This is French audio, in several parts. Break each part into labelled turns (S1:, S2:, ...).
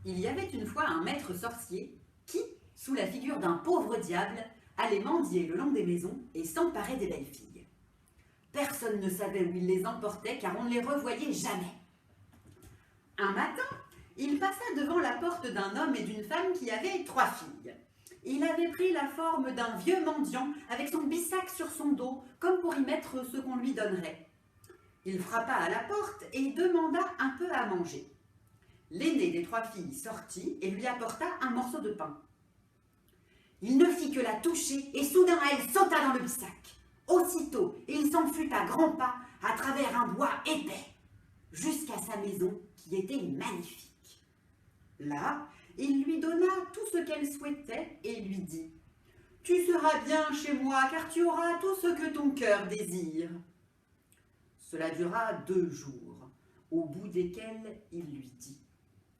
S1: Il y avait une fois un maître sorcier qui, sous la figure d'un pauvre diable, allait mendier le long des maisons et s'emparer des belles filles. Personne ne savait où il les emportait car on ne les revoyait jamais. Un matin, il passa devant la porte d'un homme et d'une femme qui avaient 3 filles. Il avait pris la forme d'un vieux mendiant avec son bissac sur son dos, comme pour y mettre ce qu'on lui donnerait. Il frappa à la porte et demanda un peu à manger. L'aînée des 3 filles sortit et lui apporta un morceau de pain. Il ne fit que la toucher et soudain elle sauta dans le bissac. Aussitôt, il s'en fut à grands pas à travers un bois épais, jusqu'à sa maison qui était magnifique. Là, il lui donna tout ce qu'elle souhaitait et lui dit « Tu seras bien chez moi car tu auras tout ce que ton cœur désire. » Cela dura 2 jours, au bout desquels il lui dit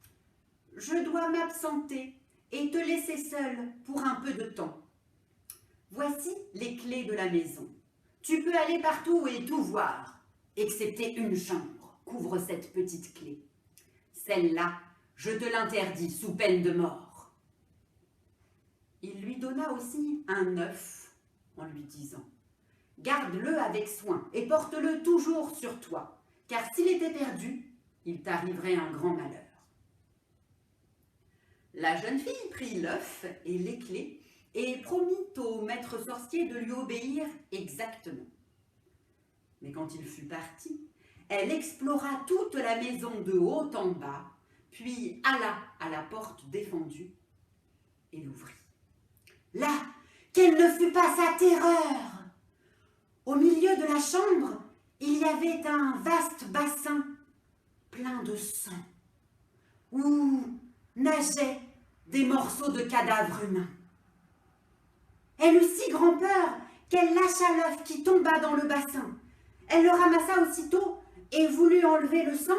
S1: « Je dois m'absenter et te laisser seule pour un peu de temps. Voici les clés de la maison. Tu peux aller partout et tout voir, excepté une chambre. Couvre cette petite clé. Celle-là, je te l'interdis sous peine de mort. » Il lui donna aussi un œuf en lui disant « Garde-le avec soin et porte-le toujours sur toi, car s'il était perdu, il t'arriverait un grand malheur. » La jeune fille prit l'œuf et les clés et promit au maître sorcier de lui obéir exactement. Mais quand il fut parti, elle explora toute la maison de haut en bas, puis alla à la porte défendue et l'ouvrit. Là, quelle ne fut pas sa terreur! Au milieu de la chambre, il y avait un vaste bassin plein de sang, où nageaient des morceaux de cadavres humains. Elle eut si grand peur qu'elle lâcha l'œuf qui tomba dans le bassin. Elle le ramassa aussitôt et voulut enlever le sang.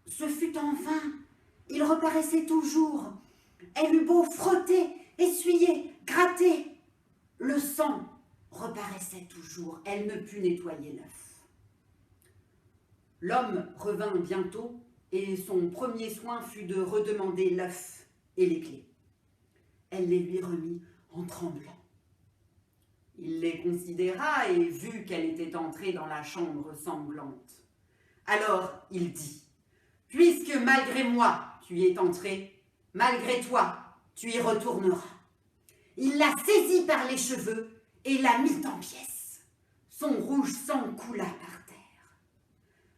S1: Ce fut en vain, il reparaissait toujours. Elle eut beau frotter, essuyer, gratter. Le sang reparaissait toujours, elle ne put nettoyer l'œuf. L'homme revint bientôt et son premier soin fut de redemander l'œuf et les clés. Elle les lui remit en tremblant. Il les considéra et vit qu'elle était entrée dans la chambre sanglante. Alors il dit « Puisque malgré moi tu y es entrée, malgré toi tu y retourneras. » Il la saisit par les cheveux et la mit en pièces. Son rouge sang coula par terre.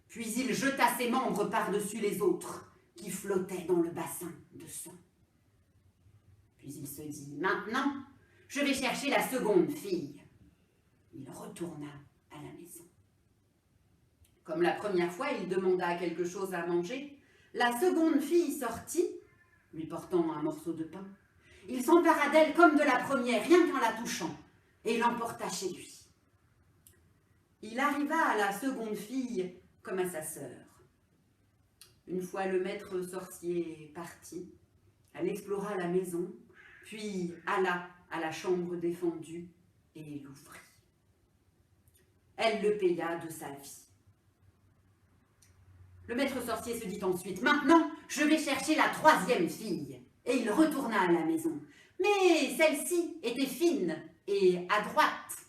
S1: Puis il jeta ses membres par-dessus les autres qui flottaient dans le bassin de sang. Puis il se dit « Maintenant, je vais chercher la seconde fille. » Il retourna à la maison. Comme la première fois, il demanda quelque chose à manger. La seconde fille sortit, lui portant un morceau de pain. Il s'empara d'elle comme de la première, rien qu'en la touchant, et l'emporta chez lui. Il arriva à la seconde fille comme à sa sœur. Une fois le maître sorcier parti, elle explora la maison, puis alla à la chambre défendue et l'ouvrit. Elle le paya de sa vie. Le maître sorcier se dit ensuite « Maintenant, je vais chercher la troisième fille. » Et il retourna à la maison. Mais celle-ci était fine et adroite.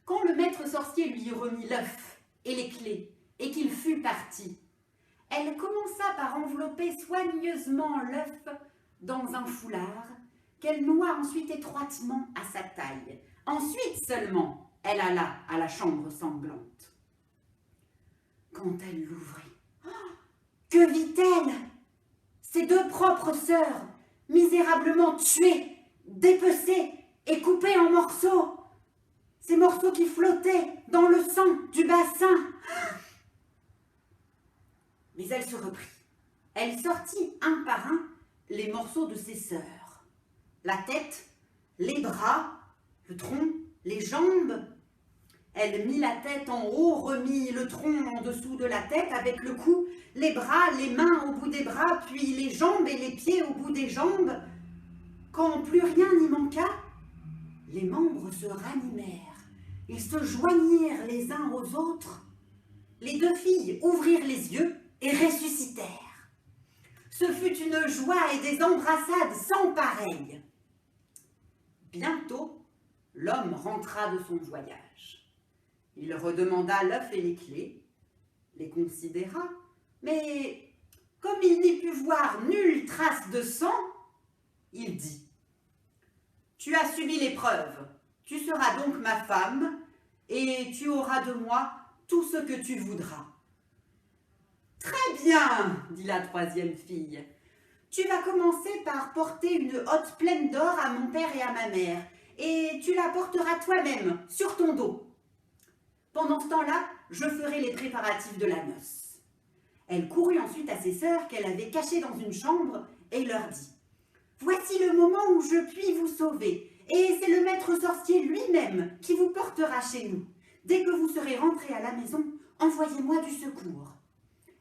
S1: Quand le maître sorcier lui remit l'œuf et les clés et qu'il fut parti, elle commença par envelopper soigneusement l'œuf dans un foulard qu'elle noua ensuite étroitement à sa taille. Ensuite seulement, elle alla à la chambre sanglante. Quand elle l'ouvrit, que vit-elle? Ses 2 propres sœurs, misérablement tuées, dépecées et coupées en morceaux. Ces morceaux qui flottaient dans le sang du bassin. Mais elle se reprit. Elle sortit un par un les morceaux de ses sœurs. La tête, les bras, le tronc, les jambes. Elle mit la tête en haut, remit le tronc en dessous de la tête avec le cou, les bras, les mains au bout des bras, puis les jambes et les pieds au bout des jambes. Quand plus rien n'y manqua, les membres se ranimèrent. Ils se joignirent les uns aux autres. Les 2 filles ouvrirent les yeux et ressuscitèrent. Ce fut une joie et des embrassades sans pareil. Bientôt, l'homme rentra de son voyage. Il redemanda l'œuf et les clés, les considéra, mais comme il n'y put voir nulle trace de sang, il dit « Tu as subi l'épreuve, tu seras donc ma femme, et tu auras de moi tout ce que tu voudras. » « Très bien, dit la troisième fille. Tu vas commencer par porter une hotte pleine d'or à mon père et à ma mère, et tu la porteras toi-même, sur ton dos. Pendant ce temps-là, je ferai les préparatifs de la noce. » Elle courut ensuite à ses sœurs qu'elle avait cachées dans une chambre et leur dit « Voici le moment où je puis vous sauver, et c'est le maître sorcier lui-même qui vous portera chez nous. Dès que vous serez rentrés à la maison, envoyez-moi du secours. »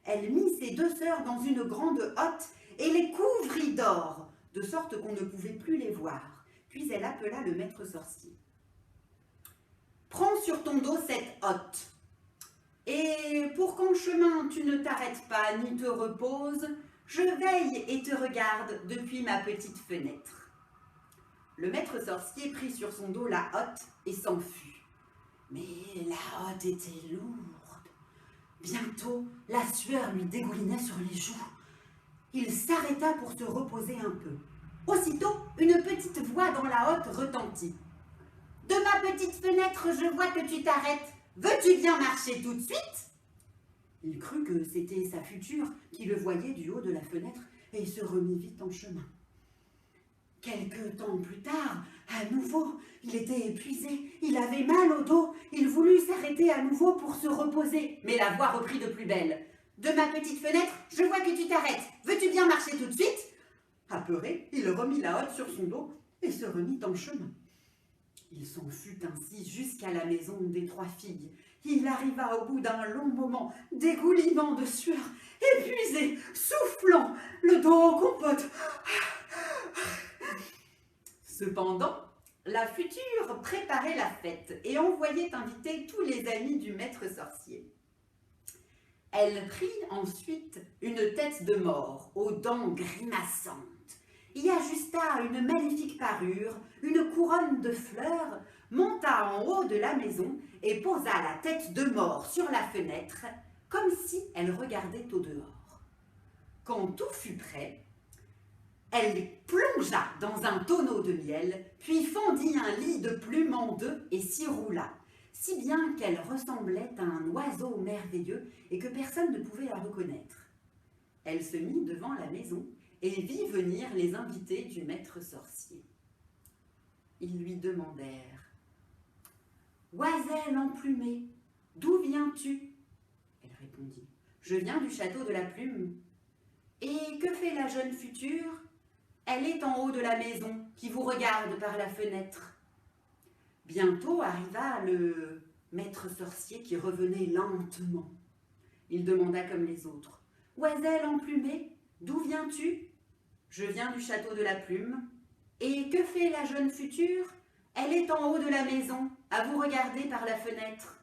S1: Elle mit ses deux sœurs dans une grande hotte et les couvrit d'or, de sorte qu'on ne pouvait plus les voir. Puis elle appela le maître sorcier. « Prends sur ton dos cette hotte, et pour qu'en chemin tu ne t'arrêtes pas ni te reposes, je veille et te regarde depuis ma petite fenêtre. » Le maître sorcier prit sur son dos la hotte et s'enfuit. Mais la hotte était lourde. Bientôt, la sueur lui dégoulinait sur les joues. Il s'arrêta pour se reposer un peu. Aussitôt, une petite voix dans la hotte retentit. « De ma petite fenêtre, je vois que tu t'arrêtes. Veux-tu bien marcher tout de suite ?» Il crut que c'était sa future qui le voyait du haut de la fenêtre et se remit vite en chemin. Quelque temps plus tard, à nouveau, il était épuisé, il avait mal au dos, il voulut s'arrêter à nouveau pour se reposer, mais la voix reprit de plus belle. « De ma petite fenêtre, je vois que tu t'arrêtes, veux-tu bien marcher tout de suite ?» Apeuré, il remit la hotte sur son dos et se remit en chemin. Il s'en fut ainsi jusqu'à la maison des trois filles. Il arriva au bout d'un long moment, dégoulinant de sueur, épuisé, soufflant, le dos en compote. Cependant, la future préparait la fête et envoyait inviter tous les amis du maître sorcier. Elle prit ensuite une tête de mort aux dents grimaçantes, y ajusta une magnifique parure, une couronne de fleurs, monta en haut de la maison et posa la tête de mort sur la fenêtre, comme si elle regardait au dehors. Quand tout fut prêt, elle plongea dans un tonneau de miel, puis fendit un lit de plumes en deux et s'y roula, si bien qu'elle ressemblait à un oiseau merveilleux et que personne ne pouvait la reconnaître. Elle se mit devant la maison et vit venir les invités du maître sorcier. Ils lui demandèrent « Oiselle emplumée, d'où viens-tu » Elle répondit « Je viens du château de la Plume. »« Et que fait la jeune future ?»« Elle est en haut de la maison, qui vous regarde par la fenêtre. » Bientôt arriva le maître sorcier qui revenait lentement. Il demanda comme les autres « Oiselle emplumée, d'où viens-tu ?»« Je viens du château de la Plume. »« Et que fait la jeune future ? Elle est en haut de la maison, à vous regarder par la fenêtre. »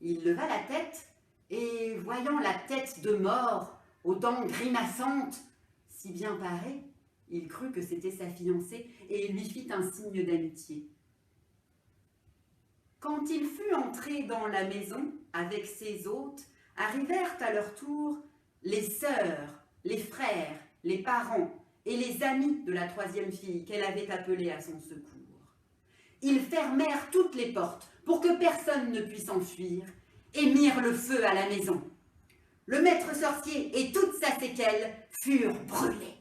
S1: Il leva la tête et, voyant la tête de mort, aux dents grimaçantes, si bien parée, il crut que c'était sa fiancée et lui fit un signe d'amitié. Quand il fut entré dans la maison avec ses hôtes, arrivèrent à leur tour les sœurs, les frères, les parents et les amis de la troisième fille qu'elle avait appelée à son secours. Ils fermèrent toutes les portes pour que personne ne puisse enfuir et mirent le feu à la maison. Le maître sorcier et toute sa séquelle furent brûlés.